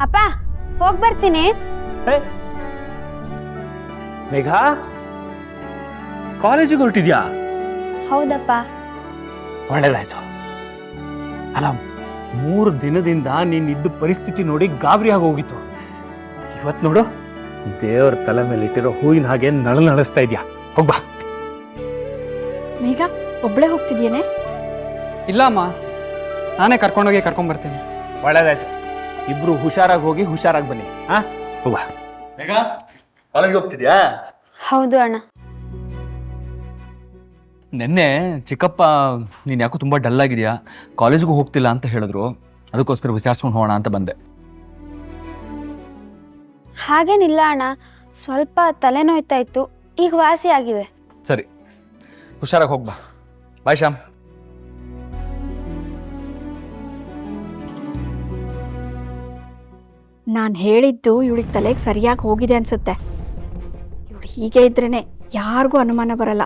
ಅಪ್ಪ ಹೋಗ್ ಬರ್ತೀನಿ. ಮೇಘ ಕಾಲೇಜಿಗೆ ಹೊರಟಿದ್ಯಾ? ಹೌದಪ್ಪ. ಒಳ್ಳೇದಾಯ್ತು. ಅಲ್ಲ 3 ದಿನದಿಂದ ನೀನಿದ್ದ ಪರಿಸ್ಥಿತಿ ನೋಡಿ ಗಾಬರಿ ಆಗೋಗಿತ್ತು. ಇವತ್ತು ನೋಡು ದೇವ್ರ ತಲೆ ಮೇಲೆ ಇಟ್ಟಿರೋ ಹೂವಿನ ಹಾಗೆ ನಳಿಸ್ತಾ ಇದ್ಯಾ. ಹೋಗ್ಬಾ. ಮೇಘ ಒಬ್ಳೆ ಹೋಗ್ತಿದ್ಯೇನೆ? ಇಲ್ಲ ಅಮ್ಮ, ನಾನೇ ಕರ್ಕೊಂಡ್ಬರ್ತೀನಿ. ಒಳ್ಳೇದಾಯ್ತು. ಇಬ್ರು ಹುಷಾರಾಗಿ ಹೋಗಿ ಹುಷಾರಾಗಿ ಬನ್ನಿ. ಹೋಗ್ಬಾ. ಮೇಘ ಕಾಲೇಜ್ಗೆ ಹೋಗ್ತಿದ್ಯಾ? ಹೌದು ಅಣ್ಣ. ನೆನ್ನೆ ಚಿಕ್ಕಪ್ಪ ನೀನು ಯಾಕೋ ತುಂಬ ಡಲ್ ಆಗಿದೆಯಾ, ಕಾಲೇಜ್ಗೂ ಹೋಗ್ತಿಲ್ಲ ಅಂತ ಹೇಳಿದ್ರು. ಅದಕ್ಕೋಸ್ಕರ ವಿಚಾರಿಸ್ಕೊಂಡು ಹೋಗೋಣ ಅಂತ ಬಂದೆ. ಹಾಗೇನಿಲ್ಲ ಅಣ್ಣ, ಸ್ವಲ್ಪ ತಲೆನೋಯ್ತಾ ಇತ್ತು, ಈಗ ವಾಸಿ ಆಗಿದೆ. ಸರಿ, ಹುಷಾರಾಗಿ ಹೋಗ್ಬಾ. ಬಾಯ್ ಶ್ಯಾಮ್. ನಾನು ಹೇಳಿದ್ದು ಇವಳಿಗೆ ತಲೆಗೆ ಸರಿಯಾಗಿ ಹೋಗಿದೆ ಅನ್ಸುತ್ತೆ. ಇವಳು ಹೀಗೆ ಇದ್ರೇನೆ ಯಾರಿಗೂ ಅನುಮಾನ ಬರಲ್ಲ.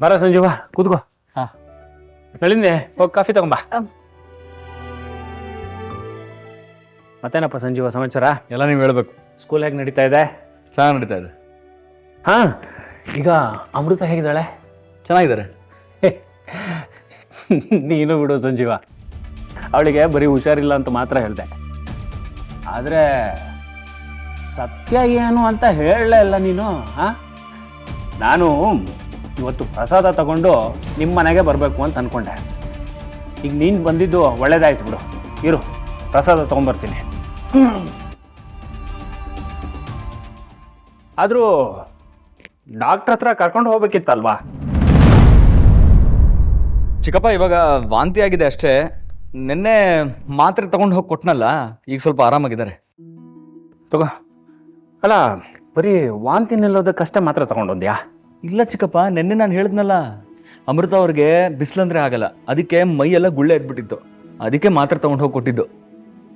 ಬರ ಸಂಜೀವ, ಕೂತ್ಕೋ. ನಳಿನಿ, ಹೋಗಿ ಕಾಫಿ ತಗೊಂಬಾ. ಮತ್ತೇನಪ್ಪ ಸಂಜೀವ ಸಮಾಚಾರ? ಎಲ್ಲ ನೀವು ಹೇಳ್ಬೇಕು. ಸ್ಕೂಲ್ ಹೇಗೆ ನಡೀತಾ ಇದೆ? ಚೆನ್ನಾಗಿ ನಡೀತಾ ಇದೆ. ಈಗ ಅಮೃತ ಹೇಗಿದ್ದಾಳೆ? ಚೆನ್ನಾಗಿದ್ದಾರೆ. ನೀನು ಬಿಡು ಸಂಜೀವ, ಅವಳಿಗೆ ಬರೀ ಹುಷಾರಿಲ್ಲ ಅಂತ ಮಾತ್ರ ಹೇಳಿದೆ. ಆದರೆ ಸತ್ಯ ಏನು ಅಂತ ಹೇಳಲೇ ಇಲ್ಲ ನೀನು. ನಾನು ಇವತ್ತು ಪ್ರಸಾದ ತಗೊಂಡು ನಿಮ್ಮ ಮನೆಗೆ ಬರಬೇಕು ಅಂತ ಅಂದ್ಕೊಂಡೆ. ಈಗ ನೀನು ಬಂದಿದ್ದು ಒಳ್ಳೇದಾಯ್ತು ಬಿಡು. ಇರು, ಪ್ರಸಾದ ತೊಗೊಂಬರ್ತೀನಿ. ಆದರೂ ಡಾಕ್ಟ್ರ್ ಹತ್ರ ಕರ್ಕೊಂಡು ಹೋಗ್ಬೇಕಿತ್ತಲ್ವಾ? ಚಿಕ್ಕಪ್ಪ ಇವಾಗ ವಾಂತಿ ಆಗಿದೆ ಅಷ್ಟೇ. ನಿನ್ನೆ ಮಾತ್ರೆ ತಗೊಂಡು ಹೋಗಿ ಕೊಟ್ನಲ್ಲ, ಈಗ ಸ್ವಲ್ಪ ಆರಾಮಾಗಿದ್ದಾರೆ. ತಗೋ. ಅಲ್ಲ, ಬರೀ ವಾಂತಿ ನಿಲ್ಲೋದಕ್ಕಷ್ಟೇ ಮಾತ್ರ ತಗೊಂಡೋದ್ಯಾ? ಇಲ್ಲ ಚಿಕ್ಕಪ್ಪ, ನಿನ್ನೆ ನಾನು ಹೇಳಿದ್ನಲ್ಲ, ಅಮೃತ ಅವ್ರಿಗೆ ಬಿಸಿಲಂದ್ರೆ ಆಗಲ್ಲ, ಅದಕ್ಕೆ ಮೈಯೆಲ್ಲ ಗುಳ್ಳೆ ಎದ್ಬಿಟ್ಟಿತ್ತು. ಅದಕ್ಕೆ ಮಾತ್ರೆ ತಗೊಂಡು ಹೋಗಿ ಕೊಟ್ಟಿದ್ದು.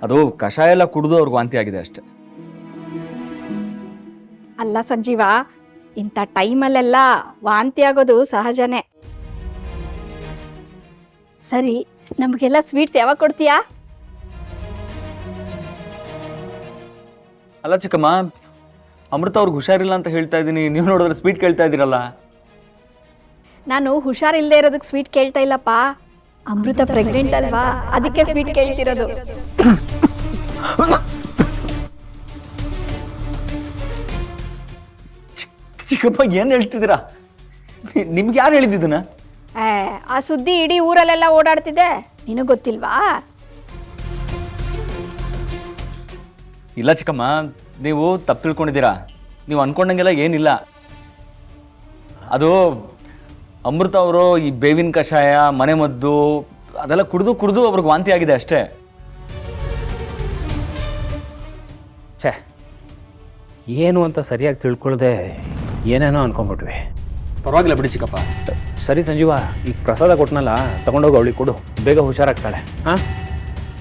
ಅದು ಕಷಾಯ ಎಲ್ಲ ಕುಡಿದು ಅವ್ರಿಗೆ ವಾಂತಿ ಆಗಿದೆ ಅಷ್ಟೆ. ಅಲ್ಲ ಸಂಜೀವ, ಇಂಥ ಟೈಮಲ್ಲೆಲ್ಲ ವಾಂತಿ ಆಗೋದು ಸಹಜನೇ. ಸರಿ, ನಮಗೆಲ್ಲ ಸ್ವೀಟ್ಸ್ ಯಾವಾಗ ಕೊಡ್ತೀಯಾ? ಅಲ್ಲ ಚಿಕ್ಕಮ್ಮ, ಅಮೃತ ಅವ್ರಿಗೆ ಹುಷಾರಿಲ್ಲ ಅಂತ ಹೇಳ್ತಾ ಇದ್ದೀನಿ, ನೀವು ನೋಡಿದ್ರೆ ಸ್ವೀಟ್ ಕೇಳ್ತಾ ಇದ್ದೀರಲ್ಲ. ನಾನು ಹುಷಾರಿಲ್ಲದೆ ಇರೋದಕ್ಕೆ ಸ್ವೀಟ್ ಕೇಳ್ತಾ ಇಲ್ಲಪ್ಪ. ಅಮೃತ ಪ್ರೆಗ್ನೆಂಟ್ ಅಲ್ವಾ, ಅದಕ್ಕೆ ಸ್ವೀಟ್ ಕೇಳ್ತಿರೋದು. ಚಿಕ್ಕಪ್ಪ ಏನು ಹೇಳ್ತಿದ್ದೀರಾ? ನಿಮ್ಗೆ ಯಾರು ಹೇಳಿದ್ದನ್ನ? ಆ ಸುದ್ದಿ ಇಡೀ ಊರಲ್ಲೆಲ್ಲ ಓಡಾಡ್ತಿದೆ, ನಿನಗೆ ಗೊತ್ತಿಲ್ವಾ? ಇಲ್ಲ ಚಿಕ್ಕಮ್ಮ, ನೀವು ತಪ್ಪು ತಿಳ್ಕೊಂಡಿದ್ದೀರಾ. ನೀವು ಅನ್ಕೊಂಡಂಗೆಲ್ಲ ಏನಿಲ್ಲ. ಅದು ಅಮೃತ ಅವರು ಈ ಬೇವಿನ ಕಷಾಯ, ಮನೆ ಮದ್ದು ಅದೆಲ್ಲ ಕುಡಿದು ಅವ್ರಿಗೆ ವಾಂತಿ ಆಗಿದೆ ಅಷ್ಟೇ. ಛೇ, ಏನು ಅಂತ ಸರಿಯಾಗಿ ತಿಳ್ಕೊಳ್ದೆ ಏನೇನೋ ಅನ್ಕೊಂಡ್ಬಿಟ್ವಿ. ಪರವಾಗಿಲ್ಲ ಬಿಡಿ ಚಿಕ್ಕಪ್ಪ. ಸರಿ ಸಂಜೀವ, ಈಗ ಪ್ರಸಾದ ಕೊಟ್ಟನಲ್ಲ, ತಗೊಂಡೋಗಿ ಅವಳಿಗೆ ಕೊಡು, ಬೇಗ ಹುಷಾರಾಗ್ತಾಳೆ.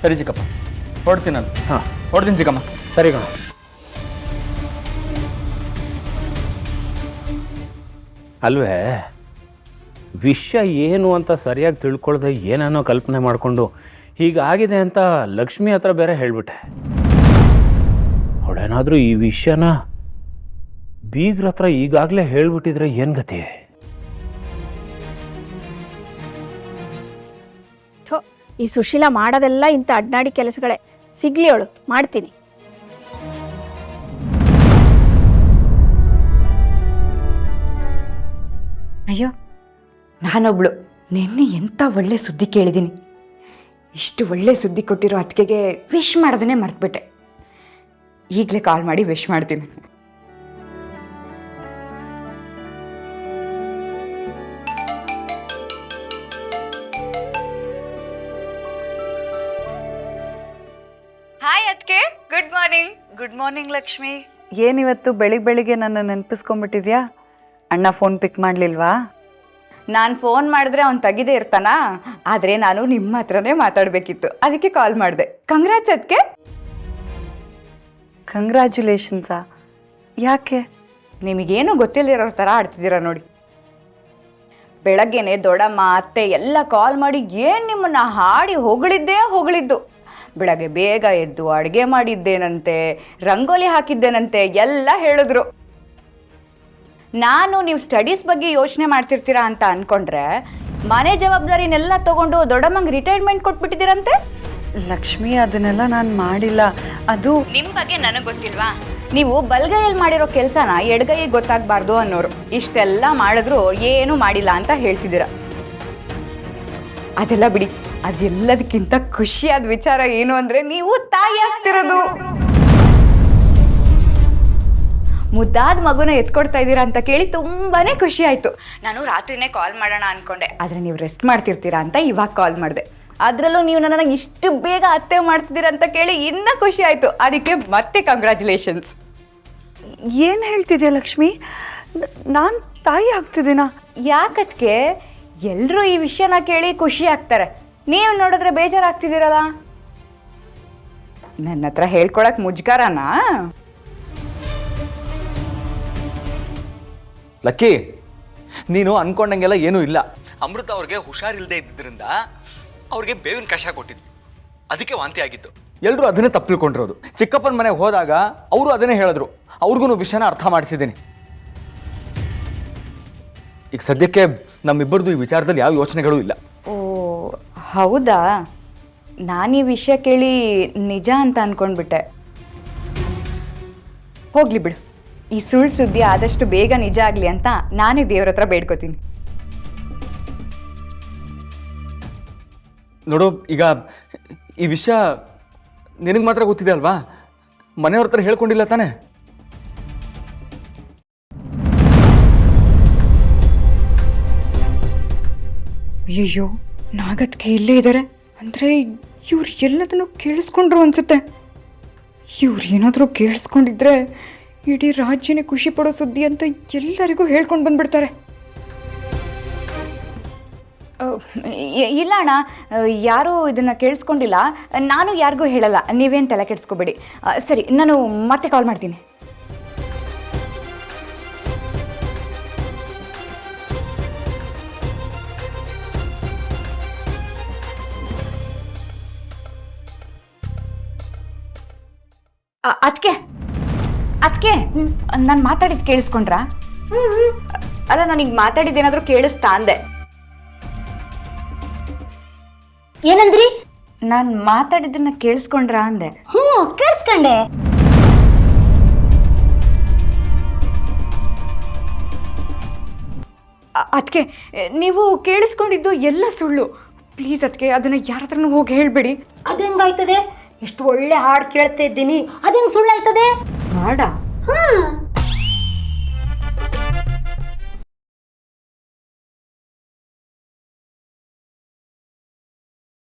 ಸರಿ ಚಿಕ್ಕಪ್ಪ, ಹೊಡ್ತೀನಿ ನಾನು. ಹೊಡ್ತೀನಿ ಚಿಕ್ಕಮ್ಮ. ಸರಿ ಕಣ. ಅಲ್ವೇ, ವಿಷಯ ಏನು ಅಂತ ಸರಿಯಾಗಿ ತಿಳ್ಕೊಳ್ದೆ ಏನೇನೋ ಕಲ್ಪನೆ ಮಾಡಿಕೊಂಡು ಹೀಗಾಗಿದೆ ಅಂತ ಲಕ್ಷ್ಮಿ ಹತ್ರ ಬೇರೆ ಹೇಳಿಬಿಟ್ಟೆ. ಅವಳೇನಾದರೂ ಈ ವಿಷಯನ ಬೀಗ್ರ ಹತ್ರ ಈಗಾಗಲೇ ಹೇಳ್ಬಿಟ್ಟಿದ್ರೆ ಏನು ಗತಿ? ಈ ಸುಶೀಲ ಮಾಡೋದೆಲ್ಲ ಇಂಥ ಅಡ್ನಾಡಿ ಕೆಲಸಗಳೇ. ಸಿಗ್ಲಿ ಅವಳು, ಮಾಡ್ತೀನಿ. ಅಯ್ಯೋ, ನಾನೊಬ್ಳು ನಿನ್ನೆ ಎಂಥ ಒಳ್ಳೆ ಸುದ್ದಿ ಕೇಳಿದ್ದೀನಿ. ಇಷ್ಟು ಒಳ್ಳೆ ಸುದ್ದಿ ಕೊಟ್ಟಿರೋ ಅತ್ತಿಗೆಗೆ ವಿಶ್ ಮಾಡೋದನ್ನೇ ಮರ್ತ್ಬಿಟ್ಟೆ. ಈಗಲೇ ಕಾಲ್ ಮಾಡಿ ವಿಶ್ ಮಾಡ್ತೀನಿ. ಹಾಯ್ ಅದ್ಕೆ, good morning. Good morning Lakshmi. ಏನಿವತ್ತು ಬೆಳಿಗ್ಗೆ ನನ್ನ ನೆನಪಿಸ್ಕೊಂಡ್ಬಿಟ್ಟಿದ್ಯಾ? ಅಣ್ಣ ಫೋನ್ ಪಿಕ್ ಮಾಡಲಿಲ್ವಾ? ನಾನು ಫೋನ್ ಮಾಡಿದ್ರೆ ಅವ್ನು ತೆಗಿದೇ ಇರ್ತಾನ. ಆದರೆ ನಾನು ನಿಮ್ಮ ಹತ್ರನೇ ಮಾತಾಡಬೇಕಿತ್ತು, ಅದಕ್ಕೆ ಕಾಲ್ ಮಾಡಿದೆ. ಕಂಗ್ರಾಟ್ಸ್ ಅದಕ್ಕೆ. ಕಂಗ್ರ್ಯಾಚುಲೇಷನ್ಸಾ? ಯಾಕೆ? ನಿಮಗೇನು ಗೊತ್ತಿಲ್ಲದಿರೋ ಥರ ಆಡ್ತಿದ್ದೀರಾ ನೋಡಿ. ಬೆಳಗ್ಗೆನೆ ದೊಡ್ಡಮ್ಮ ಅತ್ತೆ ಎಲ್ಲ ಕಾಲ್ ಮಾಡಿ ಏನು ನಿಮ್ಮನ್ನು ಹಾಡಿ ಹೊಗಳಿದ್ದು. ಬೆಳಗ್ಗೆ ಬೇಗ ಎದ್ದು ಅಡುಗೆ ಮಾಡಿದ್ದೇನಂತೆ, ರಂಗೋಲಿ ಹಾಕಿದ್ದೇನಂತೆ ಎಲ್ಲ ಹೇಳಿದ್ರು. ನಾನು ನೀವು ಸ್ಟಡೀಸ್ ಬಗ್ಗೆ ಯೋಚನೆ ಮಾಡ್ತಿರ್ತೀರಾ ಅಂತ ಅಂದ್ಕೊಂಡ್ರೆ ಮನೆ ಜವಾಬ್ದಾರಿನೆಲ್ಲ ತಗೊಂಡು ದೊಡ್ಡಮ್ಮಂಗೆ ರಿಟೈರ್ಮೆಂಟ್ ಕೊಟ್ಬಿಟ್ಟಿದ್ದೀರಂತೆ. ಲಕ್ಷ್ಮಿ, ಅದನ್ನೆಲ್ಲ ನಾನು ಮಾಡಿಲ್ಲ. ಅದು ನಿಮ್ಮ ಬಗ್ಗೆ ನನಗೆ ಗೊತ್ತಿಲ್ವಾ? ನೀವು ಬಲ್ಗೈಯಲ್ಲಿ ಮಾಡಿರೋ ಕೆಲಸನ ಎಡಗೈಗೆ ಗೊತ್ತಾಗಬಾರ್ದು ಅನ್ನೋರು. ಇಷ್ಟೆಲ್ಲ ಮಾಡಿದ್ರು ಏನೂ ಮಾಡಿಲ್ಲ ಅಂತ ಹೇಳ್ತಿದ್ದೀರ. ಅದೆಲ್ಲ ಬಿಡಿ. ಅದೆಲ್ಲದಕ್ಕಿಂತ ಖುಷಿಯಾದ ವಿಚಾರ ಏನು ಅಂದರೆ ನೀವು ತಾಯಿ ಆಗ್ತಿರೋದು. ಮುದ್ದಾದ ಮಗುನ ಎತ್ಕೊಡ್ತಾ ಇದ್ದೀರಾ ಅಂತ ಕೇಳಿ ತುಂಬಾ ಖುಷಿ ಆಯಿತು. ನಾನು ರಾತ್ರಿನೇ ಕಾಲ್ ಮಾಡೋಣ ಅಂದ್ಕೊಂಡೆ, ಆದರೆ ನೀವು ರೆಸ್ಟ್ ಮಾಡ್ತಿರ್ತೀರಾ ಅಂತ ಇವಾಗ ಕಾಲ್ ಮಾಡಿದೆ. ಅದರಲ್ಲೂ ನೀವು ನನ್ನನ್ನು ಇಷ್ಟು ಬೇಗ ಅತ್ತೆ ಮಾಡ್ತಿದ್ದೀರಾ ಅಂತ ಕೇಳಿ ಇನ್ನೂ ಖುಷಿ ಆಯಿತು. ಅದಕ್ಕೆ ಮತ್ತೆ ಕಂಗ್ರ್ಯಾಚುಲೇಷನ್ಸ್. ಏನು ಹೇಳ್ತಿದ್ಯಾ ಲಕ್ಷ್ಮಿ? ನಾನು ತಾಯಿ ಆಗ್ತಿದ್ದೀನಾ? ಯಾಕದ್ಕೆ ಎಲ್ಲರೂ ಈ ವಿಷಯನ ಕೇಳಿ ಖುಷಿ ಆಗ್ತಾರೆ, ನೀವು ನೋಡಿದ್ರೆ ಬೇಜಾರಾಗ್ತಿದ್ದೀರಲ್ಲ. ನನ್ನ ಹತ್ರ ಹೇಳ್ಕೊಳಕ್ ಮುಜ್ಗಾರನಾ? ಲಕ್ಕಿ, ನೀನು ಅನ್ಕೊಂಡಂಗೆಲ್ಲ ಏನೂ ಇಲ್ಲ. ಅಮೃತ ಅವ್ರಿಗೆ ಹುಷಾರಿಲ್ಲದೆ ಇದ್ದಿದ್ದರಿಂದ ಅವ್ರಿಗೆ ಬೇವಿನ ಕಷಾಯ ಕೊಟ್ಟಿದ್ವಿ, ಅದಕ್ಕೆ ವಾಂತಿ ಆಗಿತ್ತು. ಎಲ್ಲರೂ ಅದನ್ನೇ ತಪ್ಪು ತಿಳ್ಕೊಂಡಿರೋದು. ಚಿಕ್ಕಪ್ಪನ ಮನೆಗೆ ಹೋದಾಗ ಅವರು ಅದನ್ನೇ ಹೇಳಿದ್ರು, ಅವ್ರಿಗೂ ವಿಷಯನ ಅರ್ಥ ಮಾಡಿಸಿದ್ದೀನಿ. ಈಗ ಸದ್ಯಕ್ಕೆ ನಮ್ಮಿಬ್ಬರದು ಈ ವಿಚಾರದಲ್ಲಿ ಯಾವ ಯೋಚನೆಗಳೂ ಇಲ್ಲ. ಓ ಹೌದಾ? ನಾನು ಈ ವಿಷಯ ಕೇಳಿ ನಿಜ ಅಂತ ಅಂದ್ಕೊಂಡ್ಬಿಟ್ಟೆ. ಹೋಗ್ಲಿ ಬಿಡು, ಈ ಸುಳ್ಳು ಸುದ್ದಿ ಆದಷ್ಟು ಬೇಗ ನಿಜ ಆಗಲಿ ಅಂತ ನಾನೇ ದೇವ್ರ ಹತ್ರ ಬೇಡ್ಕೋತೀನಿ. ನೋಡು, ಈಗ ಈ ವಿಷಯ ನಿನಗೆ ಮಾತ್ರ ಗೊತ್ತಿದೆ ಅಲ್ವಾ? ಮನೆಯವ್ರ ಹತ್ರ ಹೇಳ್ಕೊಂಡಿಲ್ಲ ತಾನೆ? ಅಯ್ಯೋ, ನಾಗತ್ಗೆ ಇಲ್ಲೇ ಇದ್ದಾರೆ ಅಂದರೆ ಇವ್ರು ಎಲ್ಲದನ್ನು ಕೇಳಿಸ್ಕೊಂಡ್ರು ಅನ್ಸುತ್ತೆ. ಇವ್ರು ಏನಾದರೂ ಕೇಳಿಸ್ಕೊಂಡಿದ್ರೆ ಇಡೀ ರಾಜ್ಯನೇ ಖುಷಿ ಪಡೋ ಸುದ್ದಿ ಅಂತ ಎಲ್ಲರಿಗೂ ಹೇಳ್ಕೊಂಡು ಬಂದ್ಬಿಡ್ತಾರೆ. ಇಲ್ಲ ಅಣ್ಣ, ಯಾರೂ ಇದನ್ನು ಕೇಳಿಸ್ಕೊಂಡಿಲ್ಲ. ನಾನು ಯಾರಿಗೂ ಹೇಳಲ್ಲ, ನೀವೇನು ತಲೆ ಕೆಡಿಸ್ಕೋಬೇಡಿ. ಸರಿ, ನಾನು ಮತ್ತೆ ಕಾಲ್ ಮಾಡ್ತೀನಿ. ಅದಕ್ಕೆ ನಾನು ಮಾತಾಡಿದ್ದು ಕೇಳಿಸ್ಕೊಂಡ್ರಾ? ಅಲ್ಲ, ನಾನೀಗ ಮಾತಾಡಿದ್ದೇನಾದರೂ ಕೇಳಿಸ್ತಾ ಅಂದೆ. ಏನಂದ್ರಿ? ನಾನು ಮಾತಾಡಿದ್ದನ್ನ ಕೇಳಿಸ್ಕೊಂಡ್ರಾ ಅಂದೆ. ಕೇಳಿಸ್ಕೊಂಡೆ. ಅದಕ್ಕೆ ನೀವು ಕೇಳಿಸ್ಕೊಂಡಿದ್ದು ಎಲ್ಲ ಸುಳ್ಳು. ಪ್ಲೀಸ್ ಅದಕ್ಕೆ ಅದನ್ನು ಯಾರ ಹತ್ರನೂ ಹೋಗಿ ಹೇಳಬೇಡಿ. ಅದು ಹೆಂಗಾಯ್ತದೆ? ಇಷ್ಟು ಒಳ್ಳೆ ಹಾಡು ಕೇಳ್ತಾ ಇದ್ದೀನಿ, ಅದು ಹೆಂಗೆ ಸುಳ್ಳಾಯ್ತದೆ? ಹಾಡಾ?